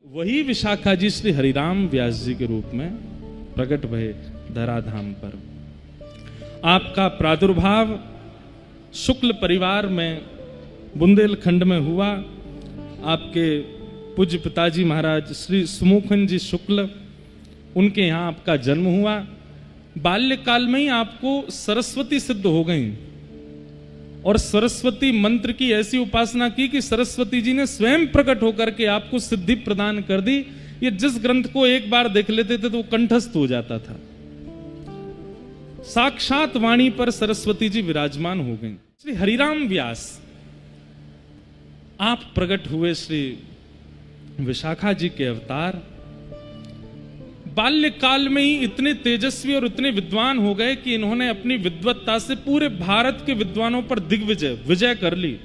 वही विशाखा जी श्री हरिराम व्यास जी के रूप में प्रकट भये धराधाम पर। आपका प्रादुर्भाव शुक्ल परिवार में बुंदेलखंड में हुआ। आपके पूज्य पिताजी महाराज श्री सुमुखन जी शुक्ल, उनके यहाँ आपका जन्म हुआ। बाल्यकाल में ही आपको सरस्वती सिद्ध हो गई और सरस्वती मंत्र की ऐसी उपासना की कि सरस्वती जी ने स्वयं प्रकट होकर के आपको सिद्धि प्रदान कर दी। ये जिस ग्रंथ को एक बार देख लेते थे तो वो कंठस्थ हो जाता था। साक्षात वाणी पर सरस्वती जी विराजमान हो गई। श्री हरिराम व्यास आप प्रकट हुए श्री विशाखा जी के अवतार। बाल्यकाल में ही इतने तेजस्वी और इतने विद्वान हो गए कि इन्होंने अपनी विद्वत्ता से पूरे भारत के विद्वानों पर विजय कर ली।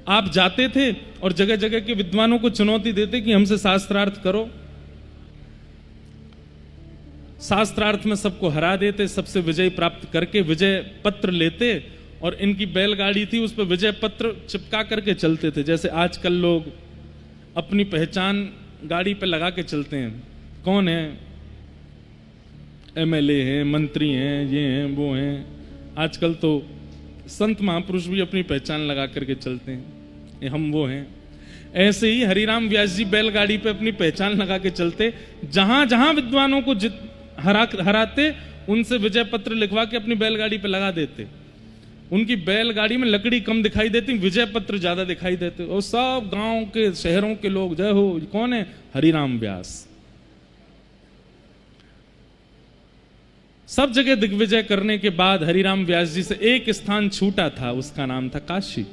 आप जाते थे और जगह जगह के विद्वानों को चुनौती देते कि हमसे शास्त्रार्थ करो। शास्त्रार्थ में सबको हरा देते, सबसे विजय प्राप्त करके विजय पत्र लेते और इनकी बैलगाड़ी थी उस पर विजय पत्र चिपका करके चलते थे। जैसे आजकल लोग अपनी पहचान गाड़ी पे लगा के चलते हैं। कौन है? एमएलए हैं, मंत्री हैं, ये हैं, वो हैं। आजकल तो संत महापुरुष भी अपनी पहचान लगा करके चलते हैं, ये हम वो हैं। ऐसे ही हरिराम व्यास जी बैलगाड़ी पे अपनी पहचान लगा के चलते। जहां जहां विद्वानों को हराते उनसे विजय पत्र लिखवा के अपनी बैलगाड़ी पे लगा देते। उनकी बैलगाड़ी में लकड़ी कम दिखाई देती, विजय पत्र ज्यादा दिखाई देते। और सब गांव के शहरों के लोग जय हो। कौन है? हरिराम व्यास। सब जगह दिग्विजय करने के बाद हरिराम व्यास जी से एक स्थान छूटा था, उसका नाम था काशी।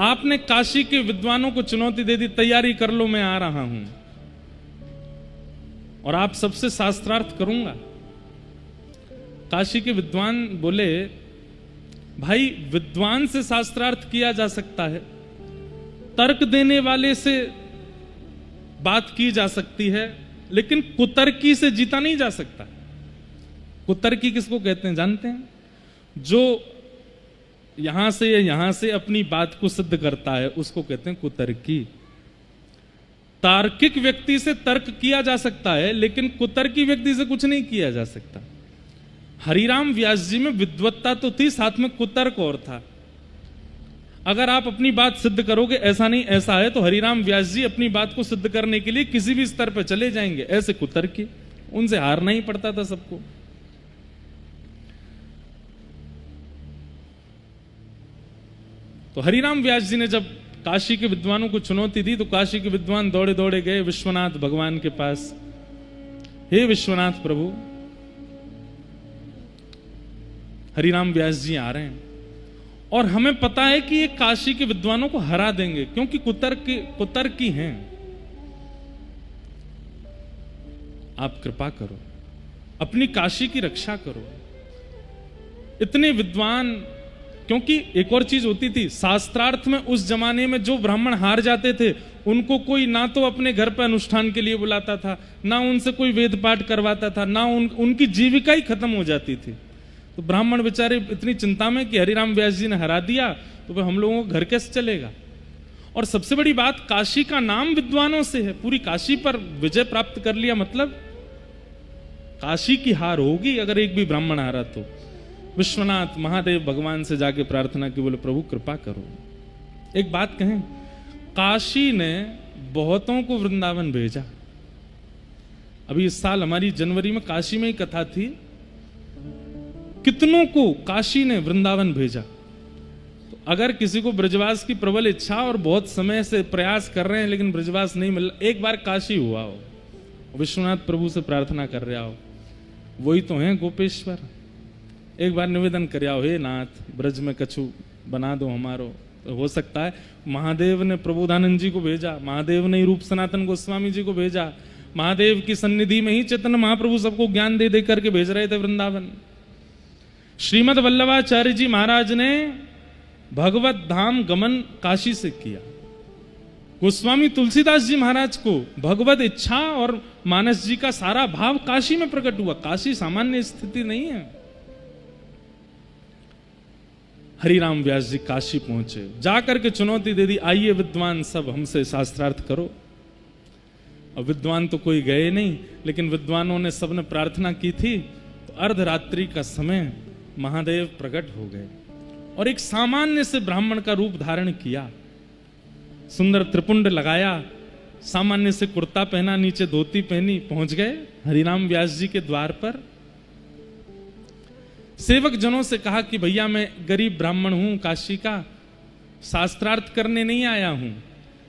आपने काशी के विद्वानों को चुनौती दे दी, तैयारी कर लो, मैं आ रहा हूं और आप सबसे शास्त्रार्थ करूंगा। काशी के विद्वान बोले, भाई विद्वान से शास्त्रार्थ किया जा सकता है, तर्क देने वाले से बात की जा सकती है, लेकिन कुतर्की से जीता नहीं जा सकता। कुतर्की किसको कहते हैं जानते हैं? जो यहां से या यहां से अपनी बात को सिद्ध करता है उसको कहते हैं कुतर्की। तार्किक व्यक्ति से तर्क किया जा सकता है, लेकिन कुतर्की व्यक्ति से कुछ नहीं किया जा सकता। हरिराम व्यास जी में विद्वत्ता तो थी, साथ में कुतर्क और था। अगर आप अपनी बात सिद्ध करोगे ऐसा नहीं ऐसा है, तो हरिराम व्यास जी अपनी बात को सिद्ध करने के लिए किसी भी स्तर पर चले जाएंगे। ऐसे कुतर्की, उनसे हारना ही पड़ता था सबको। तो हरिराम व्यास जी ने जब काशी के विद्वानों को चुनौती दी तो काशी के विद्वान दौड़े दौड़े गए विश्वनाथ भगवान के पास। हे विश्वनाथ प्रभु, हरिराम व्यास जी आ रहे हैं और हमें पता है कि ये काशी के विद्वानों को हरा देंगे क्योंकि कुतर्की हैं। आप कृपा करो, अपनी काशी की रक्षा करो। इतने विद्वान, क्योंकि एक और चीज होती थी शास्त्रार्थ में, उस जमाने में जो ब्राह्मण हार जाते थे उनको कोई ना तो अपने घर पर अनुष्ठान के लिए बुलाता था, ना उनसे कोई वेद पाठ करवाता था, ना उनकी जीविका ही खत्म हो जाती थी। तो ब्राह्मण बेचारे इतनी चिंता में कि हरिराम व्यास जी ने हरा दिया तो फिर हम लोगों को घर कैसे चलेगा। और सबसे बड़ी बात, काशी का नाम विद्वानों से है। पूरी काशी पर विजय प्राप्त कर लिया, मतलब काशी की हार होगी अगर एक भी ब्राह्मण हारा तो। विश्वनाथ महादेव भगवान से जाके प्रार्थना की, बोले प्रभु कृपा करो। एक बात कहें, काशी ने बहुतों को वृंदावन भेजा। अभी इस साल हमारी जनवरी में काशी में ही कथा थी, कितनों को काशी ने वृंदावन भेजा। तो अगर किसी को ब्रजवास की प्रबल इच्छा और बहुत समय से प्रयास कर रहे हैं लेकिन ब्रजवास नहीं मिल, एक बार काशी हुआ हो, विश्वनाथ प्रभु से प्रार्थना कर रहा हो, वही तो हैं गोपेश्वर। एक बार निवेदन कर आओ, हे नाथ ब्रज में कछु बना दो हमारो। तो हो सकता है महादेव ने प्रबोधानंद जी को भेजा, महादेव ने रूप सनातन गोस्वामी जी को भेजा। महादेव की सन्निधि में ही चैतन्य महाप्रभु सबको ज्ञान दे दे करके भेज रहे थे वृंदावन। श्रीमद वल्लभाचार्य जी महाराज ने भगवत धाम गमन काशी से किया। गोस्वामी तुलसीदास जी महाराज को भगवत इच्छा और मानस जी का सारा भाव काशी में प्रकट हुआ। काशी सामान्य स्थिति नहीं है। हरिराम व्यास जी काशी पहुंचे, जाकर के चुनौती दे दी, आइए विद्वान सब हमसे शास्त्रार्थ करो। अब विद्वान तो कोई गए नहीं, लेकिन विद्वानों ने सबने प्रार्थना की थी। तो अर्धरात्रि का समय महादेव प्रकट हो गए और एक सामान्य से ब्राह्मण का रूप धारण किया, सुंदर त्रिपुंड लगाया, सामान्य से कुर्ता पहना, नीचे धोती पहनी, पहुंच गए हरिराम व्यास जी के द्वार पर। सेवक जनों से कहा कि भैया मैं गरीब ब्राह्मण हूं, काशी का, शास्त्रार्थ करने नहीं आया हूं।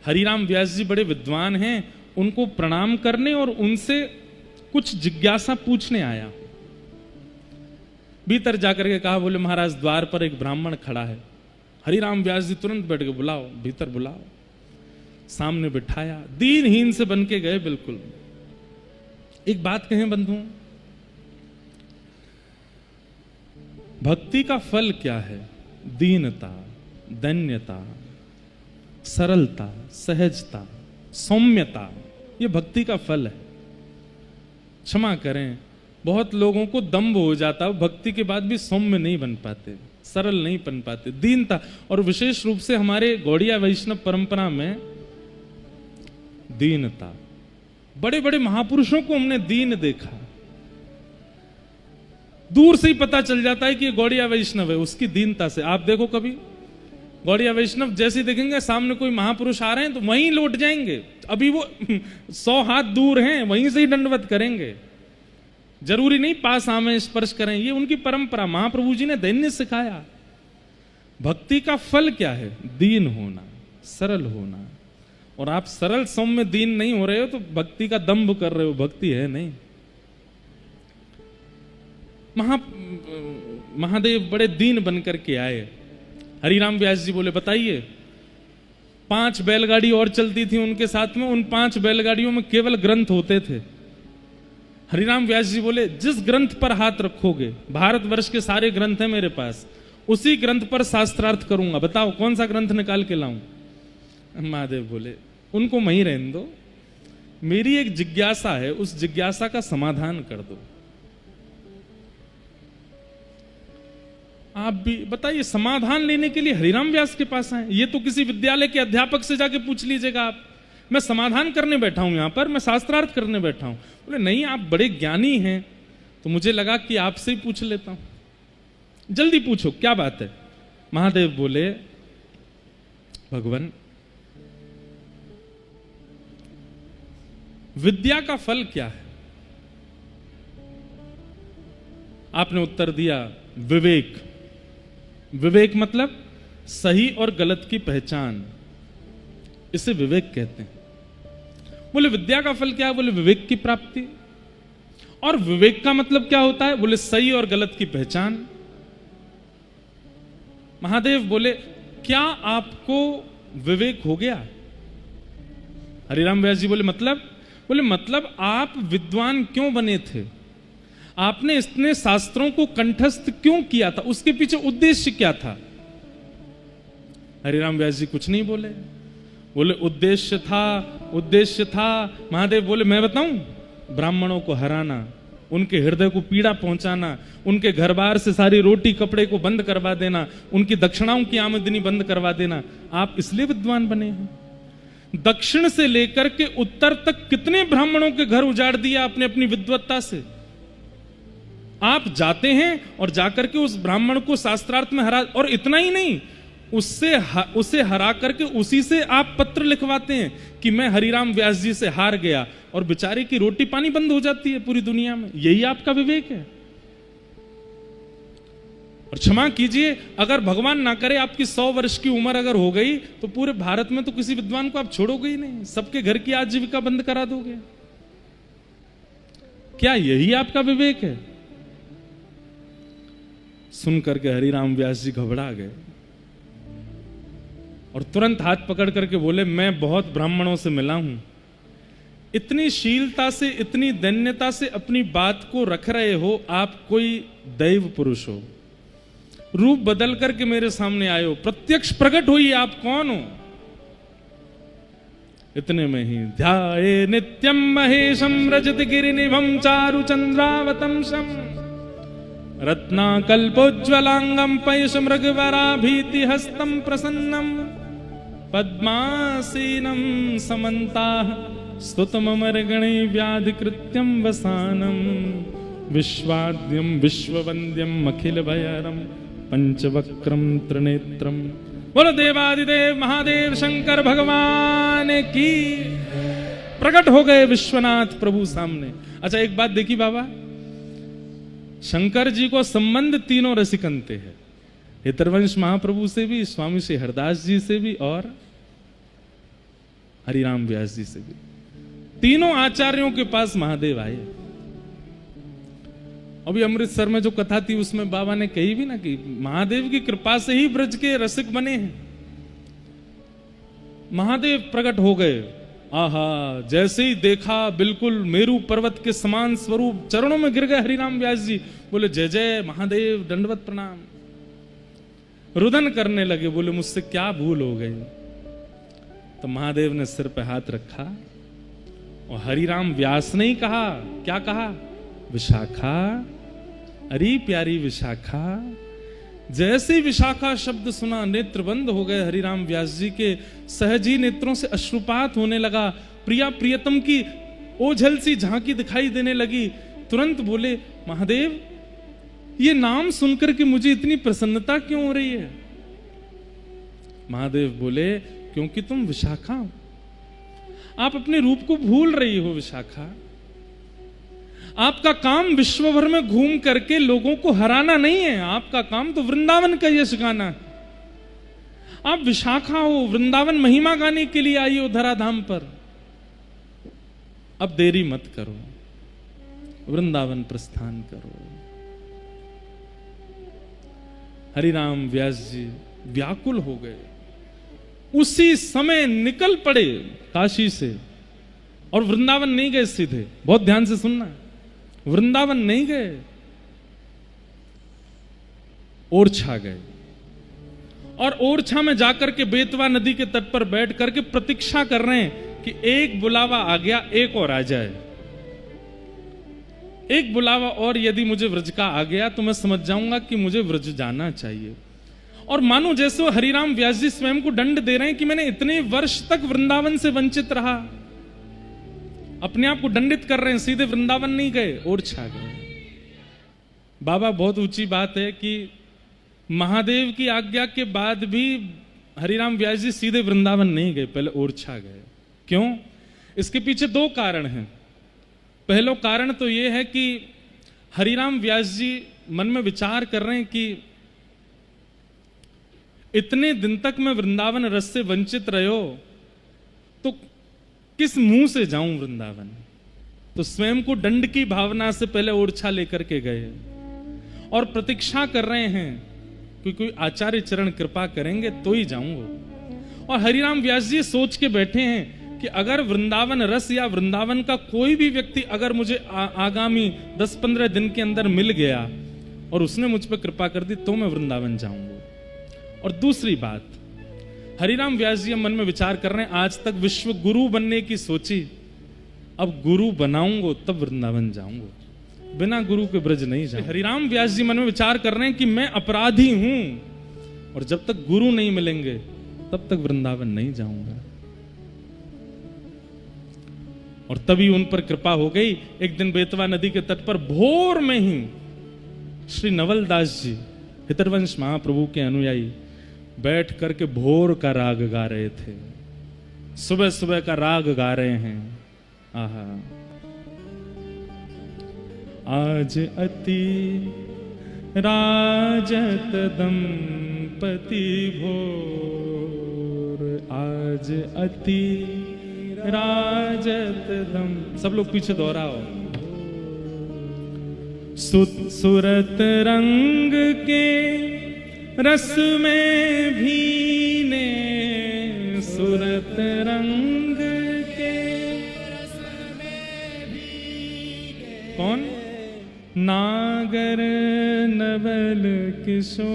हरिराम व्यास जी बड़े विद्वान हैं, उनको प्रणाम करने और उनसे कुछ जिज्ञासा पूछने आया। भीतर जाकर के कहा, बोले महाराज द्वार पर एक ब्राह्मण खड़ा है। हरिराम व्यास जी तुरंत बैठ के, बुलाओ, भीतर बुलाओ। सामने बिठाया, दीनहीन से बन के गए बिल्कुल। एक बात कहें बंधुओं, भक्ति का फल क्या है? दीनता, दन्यता, सरलता, सहजता, सौम्यता, ये भक्ति का फल है। क्षमा करें, बहुत लोगों को दंभ हो जाता है, भक्ति के बाद भी सौम्य नहीं बन पाते, सरल नहीं बन पाते। दीनता, और विशेष रूप से हमारे गौड़िया वैष्णव परंपरा में दीनता, बड़े बड़े महापुरुषों को हमने दीन देखा, दूर से ही पता चल जाता है कि ये गौड़िया वैष्णव है, उसकी दीनता से। आप देखो कभी गौड़िया वैष्णव जैसे देखेंगे सामने कोई महापुरुष आ रहे हैं तो वहीं लौट जाएंगे, अभी वो 100 हाथ दूर हैं, वहीं से ही दंडवत करेंगे, जरूरी नहीं पास आवे स्पर्श करें। ये उनकी परंपरा, महाप्रभु जी ने दैन्य सिखाया। भक्ति का फल क्या है? दीन होना, सरल होना। और आप सरल सौम्य दीन नहीं हो रहे हो तो भक्ति का दंभ कर रहे हो, भक्ति है नहीं। महादेव बड़े दीन बनकर के आए। हरिराम व्यास जी बोले, बताइए। 5 बैलगाड़ी और चलती थी उनके साथ में, उन 5 बैलगाड़ियों में केवल ग्रंथ होते थे। हरिराम व्यास जी बोले, जिस ग्रंथ पर हाथ रखोगे, भारतवर्ष के सारे ग्रंथ हैं मेरे पास, उसी ग्रंथ पर शास्त्रार्थ करूंगा, बताओ कौन सा ग्रंथ निकाल के लाऊं? महादेव बोले, उनको वहीं रहने दो, मेरी एक जिज्ञासा है, उस जिज्ञासा का समाधान कर दो। आप भी बताइए, समाधान लेने के लिए हरिराम व्यास के पास आए? ये तो किसी विद्यालय के अध्यापक से जाके पूछ लीजिएगा आप, मैं समाधान करने बैठा हूं यहां पर, मैं शास्त्रार्थ करने बैठा हूं। बोले नहीं, आप बड़े ज्ञानी हैं, तो मुझे लगा कि आपसे ही पूछ लेता हूं। जल्दी पूछो, क्या बात है? महादेव बोले, भगवान, विद्या का फल क्या है? आपने उत्तर दिया, विवेक। विवेक मतलब सही और गलत की पहचान, इसे विवेक कहते हैं। बोले विद्या का फल क्या है? बोले विवेक की प्राप्ति। और विवेक का मतलब क्या होता है? बोले सही और गलत की पहचान। महादेव बोले, क्या आपको विवेक हो गया? हरिराम व्यास जी बोले, मतलब? बोले मतलब आप विद्वान क्यों बने थे, आपने इतने शास्त्रों को कंठस्थ क्यों किया था, उसके पीछे उद्देश्य क्या था? हरिराम व्यास जी कुछ नहीं बोले। बोले उद्देश्य था। महादेव बोले, मैं बताऊं? ब्राह्मणों को हराना, उनके हृदय को पीड़ा पहुंचाना, उनके घर बार से सारी रोटी कपड़े को बंद करवा देना, उनकी दक्षिणाओं की आमदनी बंद करवा देना। आप इसलिए विद्वान बने हैं? दक्षिण से लेकर के उत्तर तक कितने ब्राह्मणों के घर उजाड़ दिया आपने अपनी विद्वत्ता से। आप जाते हैं और जाकर के उस ब्राह्मण को शास्त्रार्थ में हरा, और इतना ही नहीं, उसे हरा करके उसी से आप पत्र लिखवाते हैं कि मैं हरिराम व्यास जी से हार गया, और बेचारे की रोटी पानी बंद हो जाती है पूरी दुनिया में। यही आपका विवेक है? और क्षमा कीजिए, अगर भगवान ना करे आपकी 100 वर्ष की उम्र अगर हो गई तो पूरे भारत में तो किसी विद्वान को आप छोड़ोगे ही नहीं, सबके घर की आजीविका बंद करा दोगे। क्या यही आपका विवेक है? सुनकर के हरिराम व्यास जी घबरा गए और तुरंत हाथ पकड़ करके बोले, मैं बहुत ब्राह्मणों से मिला हूं, इतनी शीलता से, इतनी दैन्यता से अपनी बात को रख रहे हो, आप कोई दैव पुरुष हो। रूप बदल करके मेरे सामने आए हो, प्रत्यक्ष प्रकट हुई, आप कौन हो? इतने में ही ध्याये नित्यम महेशम रजत गिरिनिभम चारु चंद्रावतंसम। रत्नाकल्पोज्ज्वलांगम पयुष मृगवराभीति हस्तम प्रसन्नम पद्मासीनम समन्ताः स्तुतममर्गणे व्याधिकृत्यं वसानम विश्वाद्यम विश्ववन्द्यम अखिल भयरम पंचवक्रम त्रिनेत्रम। बोलो देवादिदेव महादेव शंकर भगवान की। प्रकट हो गए विश्वनाथ प्रभु सामने। अच्छा एक बात देखी बाबा, शंकर जी को संबंध तीनों रसिकंते हैं, हितरवंश महाप्रभु से भी, स्वामी श्री हरदास जी से भी और हरिराम व्यास जी से भी। तीनों आचार्यों के पास महादेव आए। अभी अमृतसर में जो कथा थी उसमें बाबा ने कही भी ना कि महादेव की कृपा से ही ब्रज के रसिक बने हैं। महादेव प्रकट हो गए। आहा, जैसे ही देखा बिल्कुल मेरू पर्वत के समान स्वरूप, चरणों में गिर गए हरिराम व्यास जी, बोले जय जय महादेव, दंडवत प्रणाम। रुदन करने लगे, बोले मुझसे क्या भूल हो गई। तो महादेव ने सिर पे हाथ रखा और हरिराम व्यास ने ही कहा, क्या कहा, विशाखा, अरे प्यारी विशाखा। जैसे ही विशाखा शब्द सुना नेत्र बंद हो गए हरिराम व्यास जी के, सहजी नेत्रों से अश्रुपात होने लगा, प्रिया प्रियतम की ओझल सी झांकी दिखाई देने लगी। तुरंत बोले महादेव, ये नाम सुनकर के मुझे इतनी प्रसन्नता क्यों हो रही है। महादेव बोले क्योंकि तुम विशाखा हो, आप अपने रूप को भूल रही हो विशाखा। आपका काम विश्व भर में घूम करके लोगों को हराना नहीं है, आपका काम तो वृंदावन का यश गाना है। आप विशाखा हो, वृंदावन महिमा गाने के लिए आई हो धराधाम पर। अब देरी मत करो, वृंदावन प्रस्थान करो। हरिराम व्यास जी व्याकुल हो गए, उसी समय निकल पड़े काशी से और वृंदावन नहीं गए सीधे। बहुत ध्यान से सुनना, वृंदावन नहीं गए, ओरछा गए। और ओरछा में जाकर के बेतवा नदी के तट पर बैठ करके प्रतीक्षा कर रहे हैं कि एक बुलावा आ गया, एक और आ जाए। एक बुलावा और यदि मुझे व्रज का आ गया तो मैं समझ जाऊंगा कि मुझे व्रज जाना चाहिए। और मानो जैसे वो हरिराम व्यास जी स्वयं को दंड दे रहे हैं कि मैंने इतने वर्ष तक वृंदावन से वंचित रहा, अपने आप को दंडित कर रहे हैं। सीधे वृंदावन नहीं गए, ओरछा गए। बाबा, बहुत ऊंची बात है कि महादेव की आज्ञा के बाद भी हरिराम व्यास जी सीधे वृंदावन नहीं गए, पहले ओरछा गए। क्यों? इसके पीछे दो कारण हैं। पहला कारण तो यह है कि हरिराम व्यास जी मन में विचार कर रहे हैं कि इतने दिन तक मैं वृंदावन रस से वंचित रहो तो किस मुंह से जाऊं वृंदावन। तो स्वयं को दंड की भावना से पहले ओरछा लेकर के गए और प्रतीक्षा कर रहे हैं कि कोई आचार्य चरण कृपा करेंगे तो ही जाऊंगा। और हरिराम व्यास जी सोच के बैठे हैं कि अगर वृंदावन रस या वृंदावन का कोई भी व्यक्ति अगर मुझे आगामी 10-15 दिन के अंदर मिल गया और उसने मुझ पर कृपा कर दी तो मैं वृंदावन जाऊंगा। और दूसरी बात, हरिराम व्यास जी मन में विचार कर रहे हैं, आज तक विश्व गुरु बनने की सोची, अब गुरु बनाऊंगा तब वृंदावन जाऊंगा, बिना गुरु के ब्रज नहीं जाऊंगा। हरिराम व्यास जी मन में विचार कर रहे हैं कि मैं अपराधी हूं और जब तक गुरु नहीं मिलेंगे तब तक वृंदावन नहीं जाऊंगा। और तभी उन पर कृपा हो गई। एक दिन बेतवा नदी के तट पर भोर में ही श्री नवलदास जी, हितरवंश महाप्रभु के अनुयायी, बैठ करके भोर का राग गा रहे थे, सुबह सुबह का राग गा रहे हैं। आहा, आज अति राजत दंपति भोर, आज अति राजत दम। सब लोग पीछे दोहराओ। सुरत रंग के रस में भीने, सुरत रंग के रस में भीने। कौन? नागर नवल किशोर,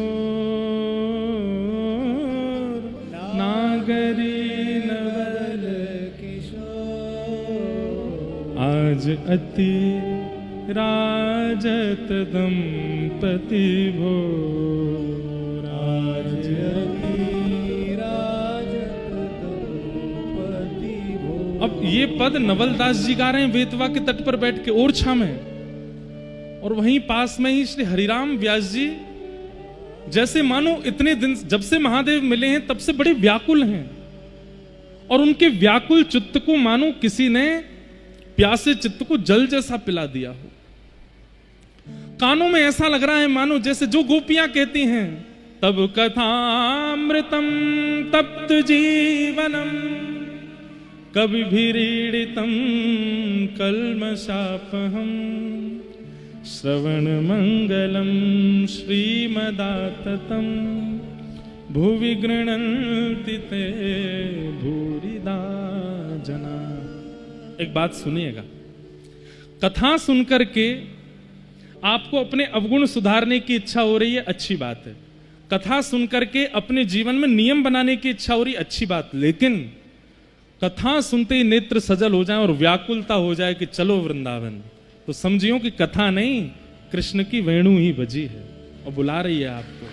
नागरी नवल किशोर, आज अति राजत दंपति भो, अब ये पद नवलदास जी गा रहे हैं वेतवा के तट पर बैठ के ओरछा में, और वहीं पास में ही श्री हरिराम व्यास जी जैसे मानो इतने दिन जब से महादेव मिले हैं तब से बड़े व्याकुल हैं, और उनके व्याकुल चित्त को मानो किसी ने प्यासे चित्त को जल जैसा पिला दिया हो। कानों में ऐसा लग रहा है मानो जैसे जो गोपियां कहती हैं, तब कथामृतम तप्त जीवनम कविभिरीडितम कल्मषापहम श्रवण मंगलम श्रीमदाततम भुवि गृह्णन्ति ते भूरिदा जना। एक बात सुनिएगा, कथा सुनकर के आपको अपने अवगुण सुधारने की इच्छा हो रही है, अच्छी बात है। कथा सुनकर के अपने जीवन में नियम बनाने की इच्छा हो रही है, अच्छी बात। लेकिन कथा सुनते ही नेत्र सजल हो जाए और व्याकुलता हो जाए कि चलो वृंदावन, तो समझियो कि कथा नहीं, कृष्ण की वेणु ही बजी है और बुला रही है आपको।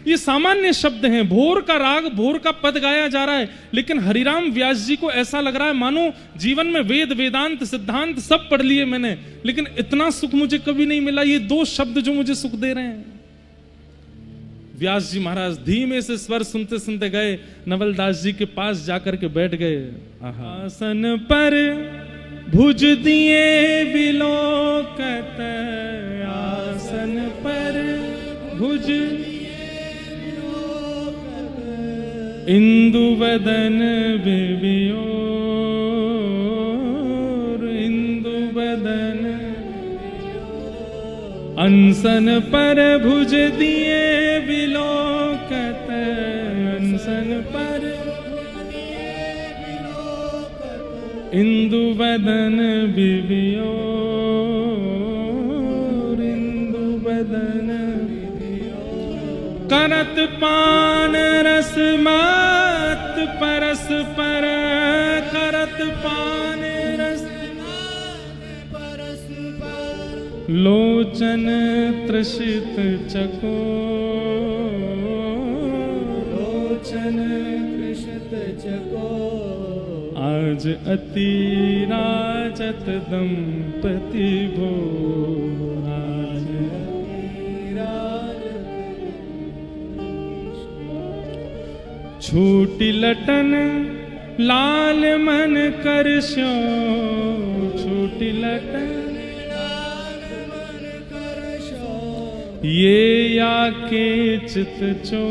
ये सामान्य शब्द हैं, भोर का राग, भोर का पद गाया जा रहा है, लेकिन हरिराम व्यास जी को ऐसा लग रहा है मानो जीवन में वेद वेदांत सिद्धांत सब पढ़ लिए मैंने, लेकिन इतना सुख मुझे कभी नहीं मिला, ये दो शब्द जो मुझे सुख दे रहे हैं। व्यास जी महाराज धीमे से स्वर सुनते सुनते गए, नवलदास जी के पास जाकर के बैठ गए। आसन पर भुज दिए बिलोकत, आसन पर भुज इंदु वदन बिबियोर, इंदु वदन अनसन पर भुज दिए बिलोकत, अनसन पर इंदु वदन बिबियोर, इंदु वदन करत पान रस मात परस पर, करत पान रस परस पर लोचन त्रसित चको, लोचन त्रसित चको आज अति राजत दंपति भो, आज छूटी लटन लाल मन करस्यो, छूटी लटन लाल मन करस्यो ये या के चित चो,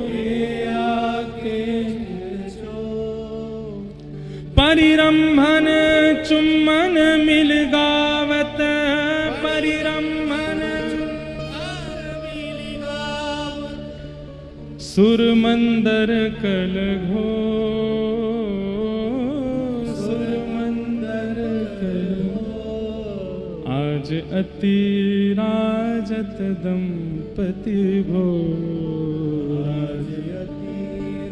ये या के चित चो परिरंभन चुम्बन मिल गावत, परिरंभन सुर मंदर कल घो, सुर मंदर कल घो आज अति राजत दंपति भो, आज अति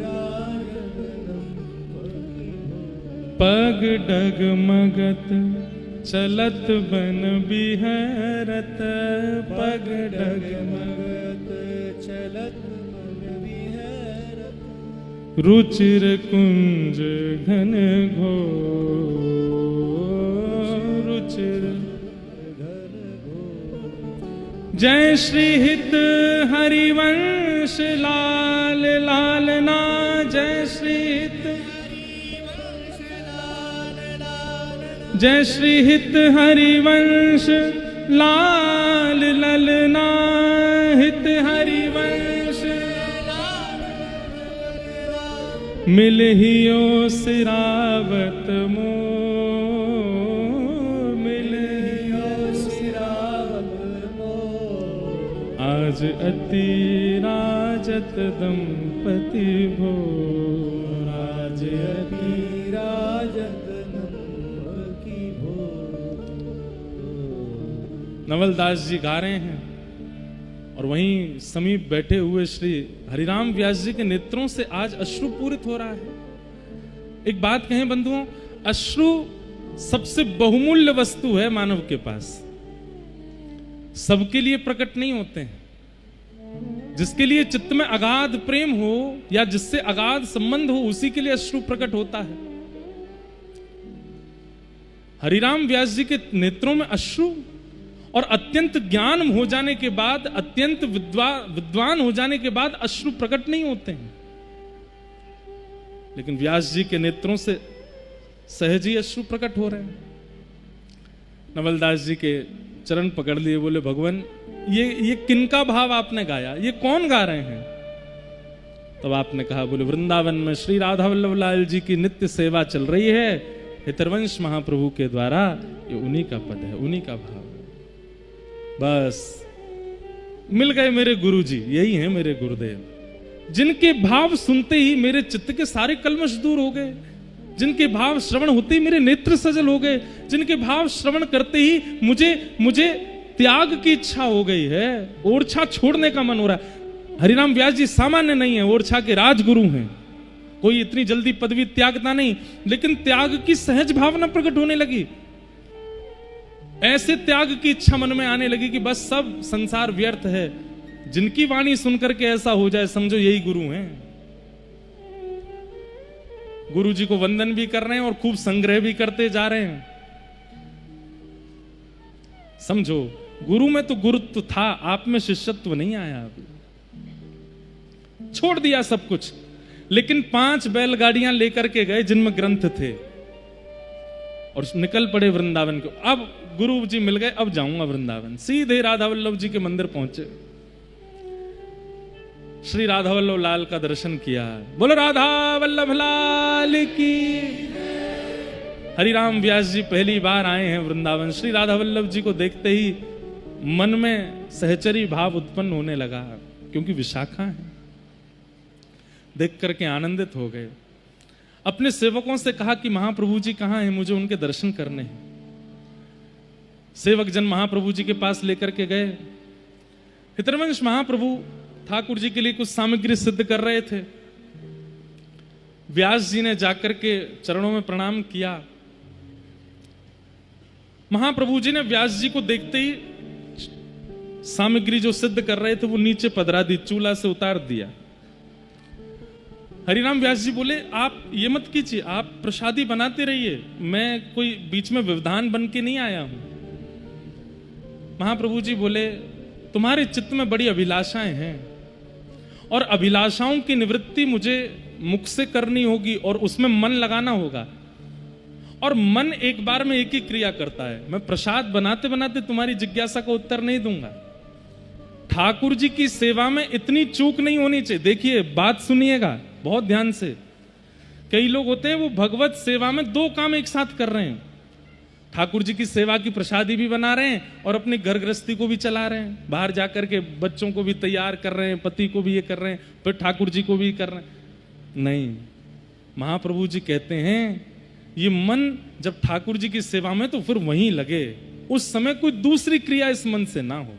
राजत दंपति भो पग डगमगत चलत बन बिहरत, पग डगमगत चलत रुचिर कुंज घन घो, रुचिर घन घो जय श्री हित हरिवंश लाल लालना, जय श्री हित जय श्री हित हरिवंश लाल ललना, हित हरिवंश मिलहियो सिरावत मो, मिलहियो सिरावत मो आज अति राजत दंपति भो, आज अति राजत दंपति भो। नवलदास जी गा रहे हैं और वहीं समीप बैठे हुए श्री हरिराम व्यास जी के नेत्रों से आज अश्रुपूरित हो रहा है। एक बात कहें बंधुओं, अश्रु सबसे बहुमूल्य वस्तु है मानव के पास। सबके लिए प्रकट नहीं होते हैं। जिसके लिए चित्त में अगाध प्रेम हो या जिससे अगाध संबंध हो, उसी के लिए अश्रु प्रकट होता है। हरिराम व्यास जी के नेत्रों में अश्रु और अत्यंत ज्ञान हो जाने के बाद, अत्यंत विद्वान हो जाने के बाद अश्रु प्रकट नहीं होते हैं। लेकिन व्यास जी के नेत्रों से सहज ही अश्रु प्रकट हो रहे हैं। नवलदास जी के चरण पकड़ लिए, बोले भगवान ये किनका भाव आपने गाया, ये कौन गा रहे हैं? तब आपने कहा, बोले वृंदावन में श्री राधा वल्लभ लाल जी की नित्य सेवा चल रही है, हितरवंश महाप्रभु के द्वारा, ये उन्हीं का पद है, उन्हीं का भाव है। बस मिल गए मेरे गुरु जी, यही है मेरे गुरुदेव, जिनके भाव सुनते ही मेरे चित्त के सारे कलमश दूर हो गए, जिनके भाव श्रवण होते ही मेरे नेत्र सजल हो गए, जिनके भाव श्रवण करते ही मुझे त्याग की इच्छा हो गई है, ओरछा छोड़ने का मन हो रहा है। हरिराम व्यास जी सामान्य नहीं है, ओरछा के राजगुरु हैं, कोई इतनी जल्दी पदवी त्यागता नहीं, लेकिन त्याग की सहज भावना प्रकट होने लगी। ऐसे त्याग की इच्छा मन में आने लगी कि बस सब संसार व्यर्थ है। जिनकी वाणी सुनकर के ऐसा हो जाए, समझो यही गुरु हैं। गुरु जी को वंदन भी कर रहे हैं और खूब संग्रह भी करते जा रहे हैं। समझो, गुरु में तो गुरुत्व था, आप में शिष्यत्व नहीं आया अभी। छोड़ दिया सब कुछ, लेकिन 5 बैलगाड़ियां लेकर के गए जिनमें ग्रंथ थे, और निकल पड़े वृंदावन को। अब गुरु जी मिल गए, अब जाऊंगा वृंदावन। सीधे राधा वल्लभ जी के मंदिर पहुंचे, श्री राधा वल्लभ लाल का दर्शन किया। बोलो राधा वल्लभ लाल की। हरिराम व्यास जी पहली बार आए हैं वृंदावन। श्री राधा वल्लभ जी को देखते ही मन में सहचरी भाव उत्पन्न होने लगा, क्योंकि विशाखा है। देख करके आनंदित हो गए। अपने सेवकों से कहा कि महाप्रभु जी कहां हैं, मुझे उनके दर्शन करने हैं। सेवक जन महाप्रभु जी के पास लेकर के गए। हितरवंश महाप्रभु ठाकुर जी के लिए कुछ सामग्री सिद्ध कर रहे थे। व्यास जी ने जाकर के चरणों में प्रणाम किया। महाप्रभु जी ने व्यास जी को देखते ही सामग्री जो सिद्ध कर रहे थे वो नीचे पधरा दी, चूल्हा से उतार दिया। हरिराम व्यास जी बोले, आप ये मत कीजिए, आप प्रसादी बनाते रहिए, मैं कोई बीच में व्यवधान बन के नहीं आया हूं। महाप्रभु जी बोले, तुम्हारे चित्त में बड़ी अभिलाषाएं हैं और अभिलाषाओं की निवृत्ति मुझे मुख से करनी होगी और उसमें मन लगाना होगा, और मन एक बार में एक ही क्रिया करता है। मैं प्रसाद बनाते बनाते तुम्हारी जिज्ञासा का उत्तर नहीं दूंगा। ठाकुर जी की सेवा में इतनी चूक नहीं होनी चाहिए। देखिए, बात सुनिएगा बहुत ध्यान से। कई लोग होते हैं वो भगवत सेवा में 2 काम एक साथ कर रहे हैं। ठाकुर जी की सेवा की प्रसादी भी बना रहे हैं और अपनी घर गृहस्थी को भी चला रहे हैं, बाहर जाकर के बच्चों को भी तैयार कर रहे हैं, पति को भी ये कर रहे हैं, फिर ठाकुर जी को भी कर रहे हैं। नहीं, महाप्रभु जी कहते हैं ये मन जब ठाकुर जी की सेवा में, तो फिर वहीं लगे, उस समय कोई दूसरी क्रिया इस मन से ना हो।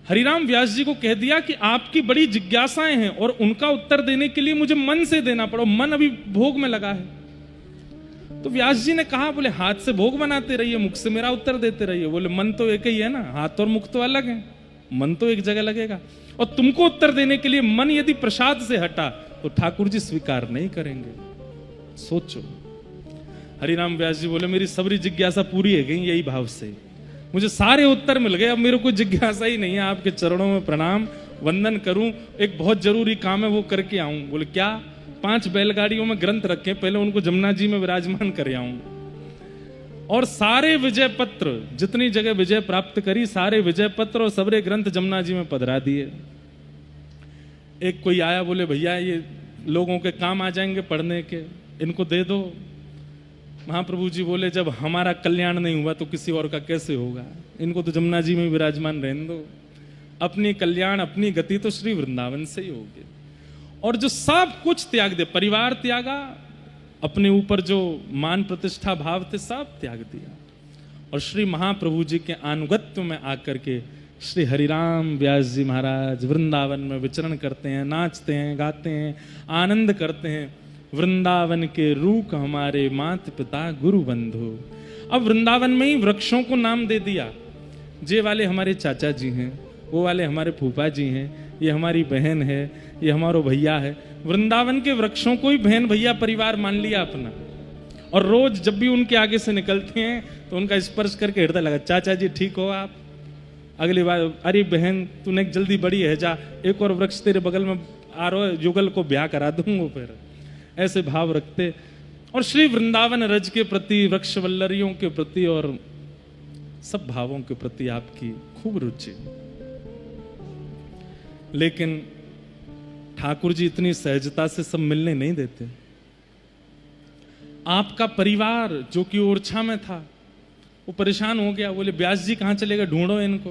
हरिराम व्यास जी को कह दिया कि आपकी बड़ी जिज्ञासाएं हैं और उनका उत्तर देने के लिए मुझे मन से देना पड़ा, मन अभी भोग में लगा है। तो व्यास जी ने कहा, बोले हाथ से भोग बनाते रहिए, मुख से मेरा उत्तर देते रहिए। बोले मन तो एक ही है ना, हाथ और मुख तो अलग है, मन तो एक जगह लगेगा। और तुमको उत्तर देने के लिए मन यदि प्रसाद से हटा तो ठाकुर जी स्वीकार नहीं करेंगे। सोचो। हरिराम व्यास जी बोले, मेरी सबरी जिज्ञासा पूरी है गई यही भाव से, मुझे सारे उत्तर मिल गए, अब मेरे को जिज्ञासा ही नहीं है। आपके चरणों में प्रणाम, वंदन करूं, एक बहुत जरूरी काम है वो करके आऊं। बोले क्या? 5 बैलगाड़ियों में ग्रंथ रखे, पहले उनको जमुना जी में विराजमान कर आऊं, और सारे विजय पत्र, जितनी जगह विजय प्राप्त करी, सारे विजय पत्र और सबरे ग्रंथ जमुना जी में पधरा दिए। एक कोई आया, बोले भैया ये लोगों के काम आ जाएंगे पढ़ने के, इनको दे दो। महाप्रभु जी बोले, जब हमारा कल्याण नहीं हुआ तो किसी और का कैसे होगा, इनको तो जमुना जी में विराजमान रहने दो, अपनी कल्याण अपनी गति तो श्री वृंदावन से ही होगी। और जो सब कुछ त्याग दे, परिवार त्यागा, अपने ऊपर जो मान प्रतिष्ठा भाव थे सब त्याग दिया, और श्री महाप्रभु जी के अनुगत्य में आकर के श्री हरिराम व्यास जी महाराज वृंदावन में विचरण करते हैं, नाचते हैं, गाते हैं, आनंद करते हैं। वृंदावन के रूख हमारे मात पिता गुरु बंधु। अब वृंदावन में ही वृक्षों को नाम दे दिया। ये वाले हमारे चाचा जी हैं, वो वाले हमारे फूफा जी हैं, ये हमारी बहन है, ये हमारा भैया है। वृंदावन के वृक्षों को ही बहन भैया परिवार मान लिया अपना। और रोज जब भी उनके आगे से निकलते हैं तो उनका स्पर्श करके हृदय लगा, चाचा जी ठीक हो आप? अगली बार, अरे बहन तूने जल्दी बड़ी है, जा एक और वृक्ष तेरे बगल में आ रहा है, युगल को ब्याह करा दूंगा। फिर ऐसे भाव रखते। और श्री वृंदावन रज के प्रति, वृक्ष वल्लरियों के प्रति और सब भावों के प्रति आपकी खूब रुचि। लेकिन ठाकुर जी इतनी सहजता से सब मिलने नहीं देते। आपका परिवार जो कि ओरछा में था वो परेशान हो गया, बोले व्यास जी कहां चले गए, ढूंढो इनको।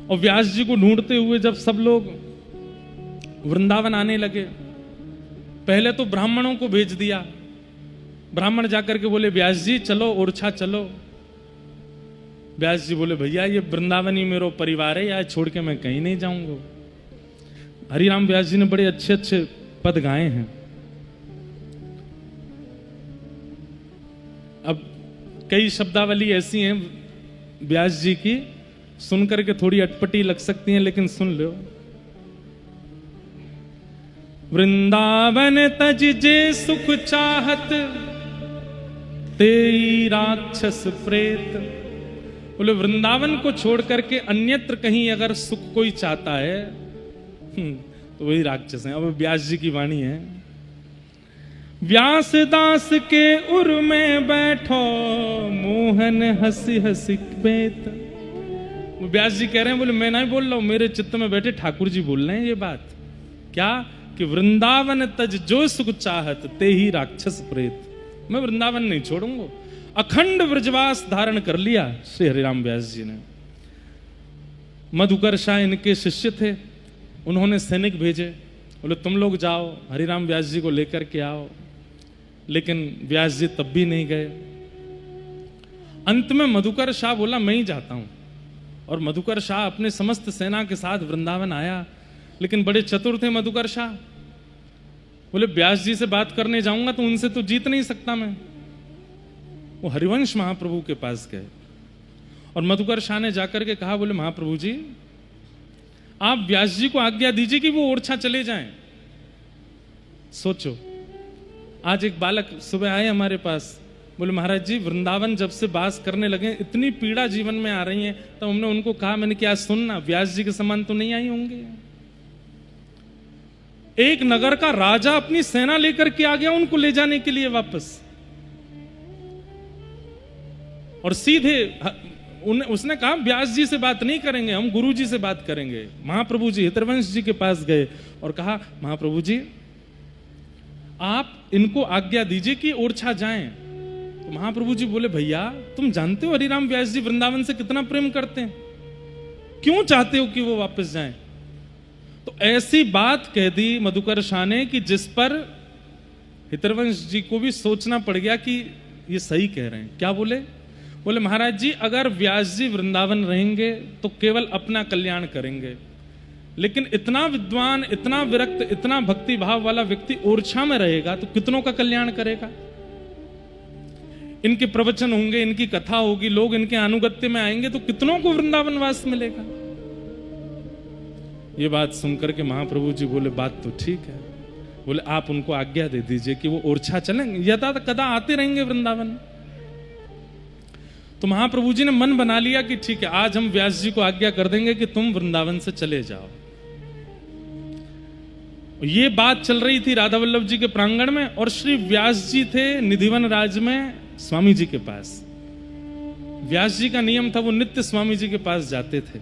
और व्यास जी को ढूंढते हुए जब सब लोग वृंदावन आने लगे, पहले तो ब्राह्मणों को भेज दिया। ब्राह्मण जाकर के बोले व्यास जी चलो ओरछा चलो। व्यास जी बोले भैया ये वृंदावन ही मेरा परिवार है, यार छोड़ के मैं कहीं नहीं जाऊंगा। हरिराम व्यास जी ने बड़े अच्छे अच्छे पद गाए हैं। अब कई शब्दावली ऐसी हैं व्यास जी की, सुनकर के थोड़ी अटपटी लग सकती हैं, लेकिन सुन लो। वृंदावन तज जे सुख चाहत, तेई राक्षस प्रेत। बोले वृंदावन को छोड़ करके अन्यत्र कहीं अगर सुख कोई चाहता है तो वही राक्षस है। अब व्यास जी की वाणी है, व्यास दास के उर में बैठो, मोहन हंसी हंसी बेत। व्यास जी कह रहे हैं, बोले मैं नहीं बोल रहा हूं, मेरे चित्त में बैठे ठाकुर जी बोल रहे हैं ये बात। क्या कि वृंदावन तज जो सुख चाहत, ते ही राक्षस प्रेत। मैं वृंदावन नहीं छोड़ूंगा। अखंड व्रजवास धारण कर लिया श्री हरिराम व्यास जी ने। मधुकर शाह इनके शिष्य थे, उन्होंने सैनिक भेजे, बोले तुम लोग जाओ हरिराम व्यास जी को लेकर के आओ। लेकिन व्यास जी तब भी नहीं गए। अंत में मधुकर शाह बोला मैं ही जाता हूं। और मधुकर शाह अपने समस्त सेना के साथ वृंदावन आया। लेकिन बड़े चतुर थे मधुकर शाह, बोले व्यास जी से बात करने जाऊंगा तो उनसे तो जीत नहीं सकता मैं। वो हरिवंश महाप्रभु के पास गए और मधुकर शाह ने जाकर के कहा, बोले महाप्रभु जी आप व्यास जी को आज्ञा दीजिए कि वो ओरछा चले जाएं। सोचो, आज एक बालक सुबह आए हमारे पास, बोले महाराज जी वृंदावन जब से वास करने लगे इतनी पीड़ा जीवन में आ रही है। तो हमने उनको कहा, मैंने क्या सुनना, व्यास जी के समान तो नहीं आई होंगे। एक नगर का राजा अपनी सेना लेकर के आ गया उनको ले जाने के लिए वापस। और सीधे उसने कहा व्यास जी से बात नहीं करेंगे, हम गुरु जी से बात करेंगे। महाप्रभु जी हितरवंश जी के पास गए और कहा, महाप्रभु जी आप इनको आज्ञा दीजिए कि ओरछा जाएं। तो महाप्रभु जी बोले, भैया तुम जानते हो हरिराम व्यास जी वृंदावन से कितना प्रेम करते हैं, क्यों चाहते हो कि वो वापस जाएं? तो ऐसी बात कह दी मधुकर शाह ने कि जिस पर हितरवंश जी को भी सोचना पड़ गया कि ये सही कह रहे हैं। क्या बोले? बोले महाराज जी अगर व्यास जी वृंदावन रहेंगे तो केवल अपना कल्याण करेंगे, लेकिन इतना विद्वान, इतना विरक्त, इतना भक्ति भाव वाला व्यक्ति ओरछा में रहेगा तो कितनों का कल्याण करेगा। इनके प्रवचन होंगे, इनकी कथा होगी, लोग इनके अनुगत्य में आएंगे तो कितनों को वृंदावन वास मिलेगा। ये बात सुनकर के महाप्रभु जी बोले बात तो ठीक है। बोले आप उनको आज्ञा दे दीजिए कि वो ओरछा चलेंगे, यदा कदा आते रहेंगे वृंदावन। तो महाप्रभु जी ने मन बना लिया कि ठीक है आज हम व्यास जी को आज्ञा कर देंगे कि तुम वृंदावन से चले जाओ। ये बात चल रही थी राधा वल्लभ जी के प्रांगण में और श्री व्यास जी थे निधिवन राज में स्वामी जी के पास। व्यास जी का नियम था वो नित्य स्वामी जी के पास जाते थे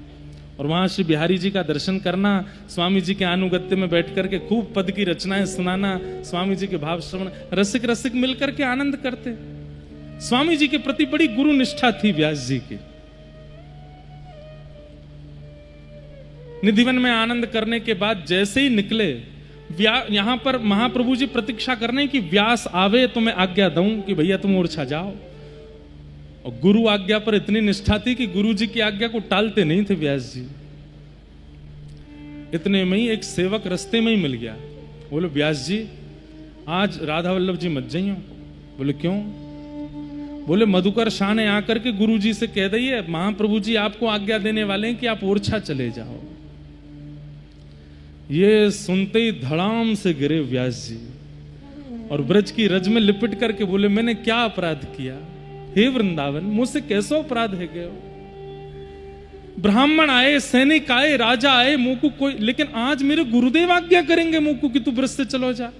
और वहां श्री बिहारी जी का दर्शन करना, स्वामी जी के अनुगत्य में बैठ करके खूब पद की रचनाएं सुनाना, स्वामी जी के भाव श्रवण, रसिक रसिक मिलकर के आनंद करते। स्वामी जी के प्रति बड़ी गुरु निष्ठा थी व्यास जी की। निधिवन में आनंद करने के बाद जैसे ही निकले, यहां पर महाप्रभु जी प्रतीक्षा करने की व्यास आवे तो मैं आज्ञा दूं कि भैया तुम ओरछा जाओ। और गुरु आज्ञा पर इतनी निष्ठा थी कि गुरु जी की आज्ञा को टालते नहीं थे व्यास जी। इतने में ही एक सेवक रास्ते में ही मिल गया। बोले व्यास जी आज राधा वल्लभ जी मत जाइयो। बोले क्यों? बोले मधुकर शाह ने आकर के गुरु जी से कह दिए महाप्रभु जी आपको आज्ञा देने वाले हैं कि आप ओरछा चले जाओ। ये सुनते ही धड़ाम से गिरे व्यास जी और ब्रज की रज में लिपट करके बोले मैंने क्या अपराध किया? हे वृंदावन, मुझसे कैसा अपराध है गए? ब्राह्मण आए, सैनिक आए, राजा आए, मुकु कोई, लेकिन आज मेरे गुरुदेव आज्ञा करेंगे मुकु कि तू ब्रज से चलो जा।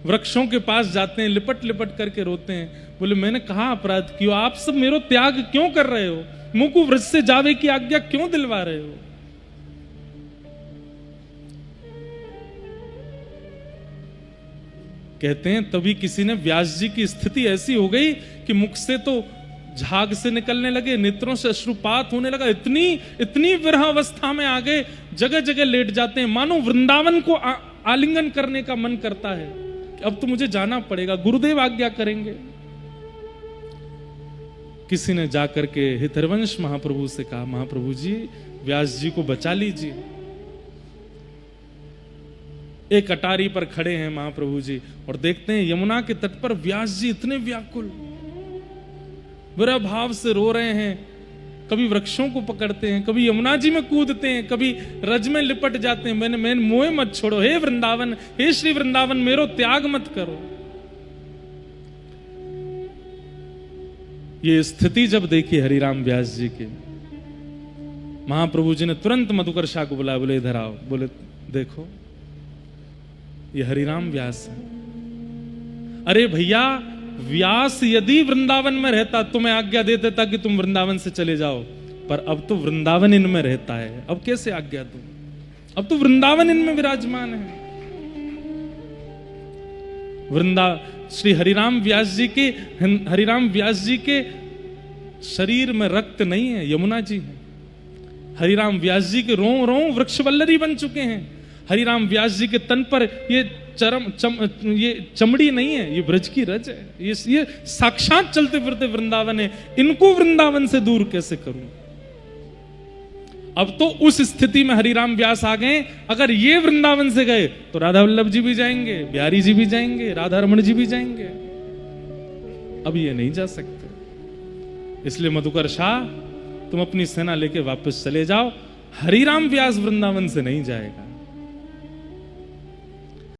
वृक्षों के पास जाते हैं, लिपट लिपट करके रोते हैं। बोले मैंने कहा अपराध किया? आप सब मेरो त्याग क्यों कर रहे हो? मुकु ब्रज से जावे की आज्ञा क्यों दिलवा रहे हो? कहते हैं तभी किसी ने, व्यास जी की स्थिति ऐसी हो गई कि मुख से तो झाग से निकलने लगे, नेत्रों से अश्रुपात होने लगा, इतनी विरह अवस्था में आ गए, जगह जगह लेट जाते हैं, मानो वृंदावन को आलिंगन करने का मन करता है कि अब तो मुझे जाना पड़ेगा, गुरुदेव आज्ञा करेंगे। किसी ने जाकर के हितरवंश महाप्रभु से कहा महाप्रभु जी व्यास जी को बचा लीजिए। एक अटारी पर खड़े हैं महाप्रभु जी और देखते हैं यमुना के तट पर व्यास जी इतने व्याकुल विरह भाव से रो रहे हैं। कभी वृक्षों को पकड़ते हैं, कभी यमुना जी में कूदते हैं, कभी रज में लिपट जाते हैं। मैंने मोह मत छोड़ो, हे वृंदावन, हे श्री वृंदावन, मेरो त्याग मत करो। ये स्थिति जब देखी हरिराम व्यास जी की, महाप्रभु जी ने तुरंत मधुकर शाह को बुलाया। बोले इधर आओ। बोले देखो ये हरिराम व्यास है। अरे भैया, व्यास यदि वृंदावन में रहता तो मैं आज्ञा दे देता कि तुम वृंदावन से चले जाओ, पर अब तो वृंदावन इनमें रहता है, अब कैसे आज्ञा दूं? अब तो वृंदावन इनमें विराजमान है। श्री हरिराम व्यास जी के शरीर में रक्त नहीं है, यमुना जी है। हरिराम व्यास जी के रों रों वृक्षवल्लरी बन चुके हैं। हरिराम व्यास जी के तन पर ये ये चमड़ी नहीं है, ये ब्रज की रज है, ये साक्षात चलते फिरते वृंदावन है। इनको वृंदावन से दूर कैसे करूं? अब तो उस स्थिति में हरिराम व्यास आ गए। अगर ये वृंदावन से गए तो राधा वल्लभ जी भी जाएंगे, बिहारी जी भी जाएंगे, राधा रमण जी भी जाएंगे। अब ये नहीं जा सकते। इसलिए मधुकर शाह, तुम अपनी सेना लेके वापस चले जाओ। हरिराम व्यास वृंदावन से नहीं जाएगा।